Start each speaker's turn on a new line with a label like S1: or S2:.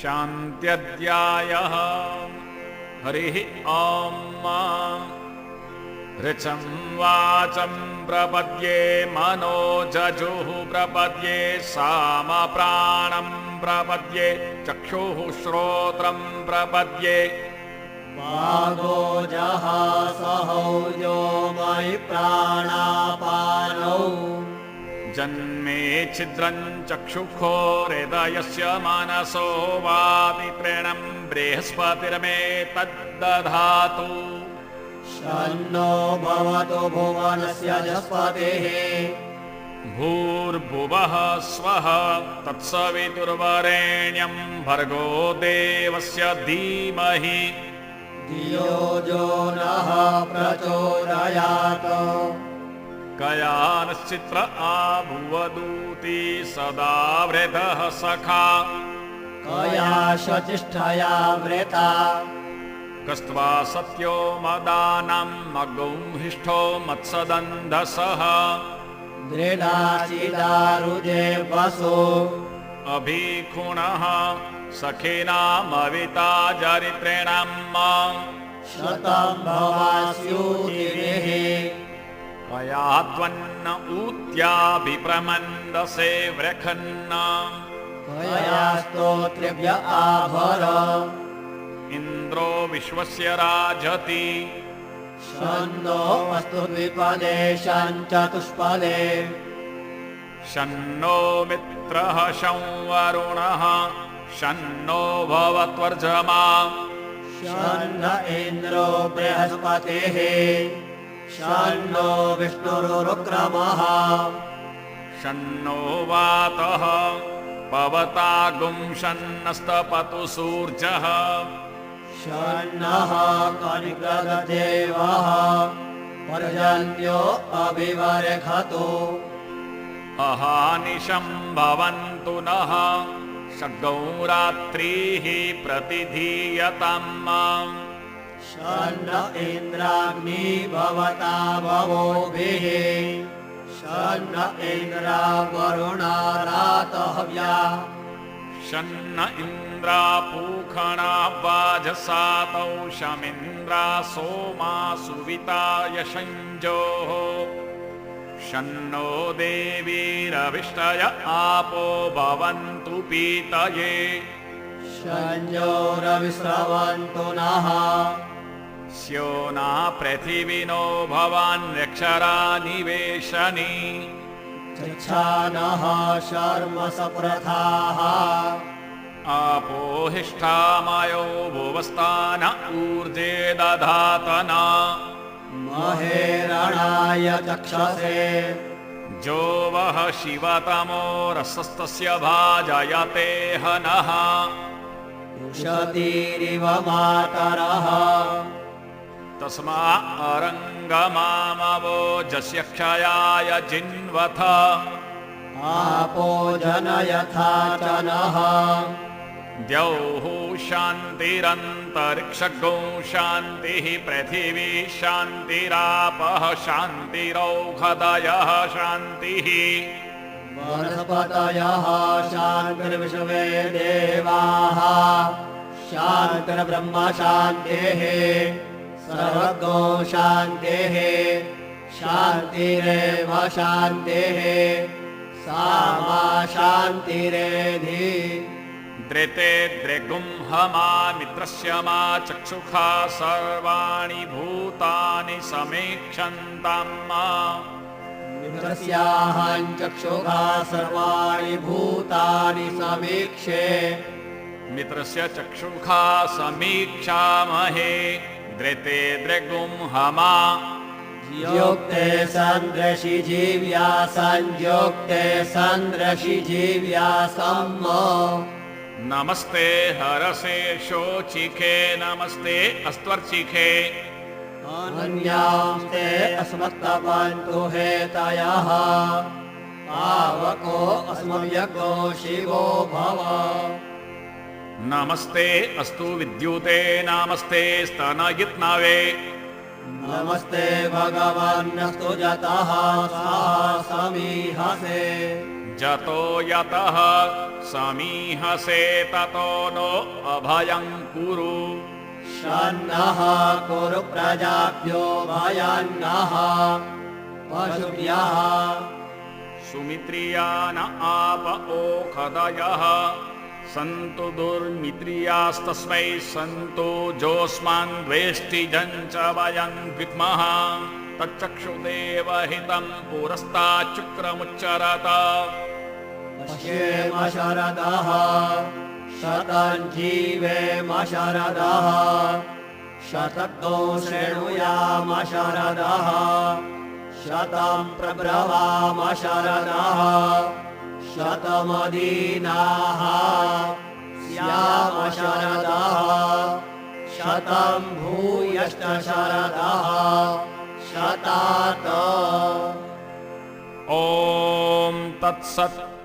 S1: शान्त्यध्यायः। हरिः ॐ। ऋचं वाचं प्रपद्ये मनोजजुः प्रपद्ये सामप्राणं प्रपद्ये चक्षुः श्रोत्रं प्रपद्ये
S2: वागोजः सहौजो मयि प्राणापानौ
S1: जन्मे छिद्रं चक्षुखो हृदयस्य मनसो वापि प्रणं बृहस्पतिर्मेतद्दधातु।
S2: शन्नो भवतु भुवनस्य जस्पतिः
S1: भूर्भुवः स्वः तत्सवितुर्वरेण्यं भर्गो देवस्य धीमहि
S2: धियो यो नः प्रचोदयात्।
S1: कयानश्चित्र आभुवदूती सदा वृतः सखा
S2: कया शचिष्ठया वृता
S1: कस्त्वा सत्यो मदानं मगौहिष्ठो मत्सदन्धसः
S2: दृढाचिदारुजे वसो
S1: अभिखुणः सखीनामविता चरित्रेणां
S2: शतं भवास्यूतिभिः
S1: कया त्वन्न ऊत्याभिप्रमन्दसे व्रखन्ना
S2: कया स्तोत्रेभ्य आभर
S1: इन्द्रो विश्वस्य राजति
S2: शन्नो अस्तु द्विपदे शञ्चतुष्पदे
S1: शन्नो मित्रः शं वरुणः शन्नो भवत्वर्जमा
S2: शन्न इन्द्रो बृहस्पतिः शन्नो विष्णुरुक्रमः
S1: शन्नो वातः पवतागुं शन्नस्तपतु सूर्यः
S2: शन्नः कनिक्रदेवः पर्जन्यो अभिवर्धतु
S1: अहानिशं भवन्तु नः षड्गौ रात्रिः प्रतिधीयताम्
S2: शन्न इन्द्राग्नि भवता भवोभिः शन्न इन्द्रा वरुणा रातहव्या
S1: शन्न इन्द्रा पूखणा वाजसातौ शमिन्द्रा सोमा सुविता यशञ्जोः शन्नो देवीरविष्टय आपो भवन्तु पीतये
S2: शञ्जोरविस्रवन्तु नः
S1: स्योना पृथिविनो भवान्यक्षरा निवेशनी
S2: चच्छानः शर्म सप्रथाः
S1: आपोहिष्ठामयो भुवस्तान ऊर्जे दधातना
S2: महेरणाय चक्षसे
S1: जो वः शिवतमो रसस्तस्य भाजयते हनः
S2: उषतीरिव मातरः
S1: तस्मा अरङ्गमामवो जस्य क्षयाय जिन्वथ
S2: आपो जनयथा च नः
S1: द्यौः शान्तिरन्तरिक्षगौ शान्तिः पृथिवी शान्तिरापः शान्तिरौषधयः शान्तिः
S2: वनस्पतयः शान्तिर्विश्वे देवाः शान्तिर्ब्रह्म शान्तिः सर्वगो शान्तिः शान्तिरेव शान्तिः सा मा शान्तिरेधि
S1: द्रेते द्रेगुंहमा मित्रस्य मा चक्षुषा सर्वाणि भूतानि समीक्षन्ताम्
S2: मित्रस्याहं चक्षुषा सर्वाणि भूतानि समीक्षे
S1: मित्रस्य चक्षुषा समीक्षामहे द्रेते द्रेगुंहमा
S2: योक्ते सन्दृशि जीव्या संयोक्ते सन्दृशि जीव्या सम्म
S1: नमस्ते हरसे शोचिखे नमस्ते अस्त्वर्चिखे
S2: अन्यांस्ते अस्मत्तपन्तु हेतयः पावको अस्मव्यको शिवो भव
S1: नमस्ते अस्तु विद्युते नमस्ते स्तनयित्नवे
S2: नमस्ते भगवन्नस्तु जतः सा समीहसे
S1: जतो यतः समीहसे ततो नो अभयं कुरु
S2: शन्नः कुरु प्रजाभ्यो भयान्नः पशुभ्यः
S1: सुमित्रियान आप ओखदयः सन्तु दुर्मित्रियास्तस्मै सन्तु जोऽस्मान् द्वेष्टि जञ्च वयं विद्मः तच्चक्षुदेवहितं पुरस्ताच्चुक्रमुच्चरत
S2: पश्येम शरदः शतं जीवेम शरदः शतको शृणुयाम शरदः शतं प्रब्रवाम शरदः शतमदीनाः स्याम शरदः शतं भूयश्च शरदः शतात्
S1: ॐ तत्सत्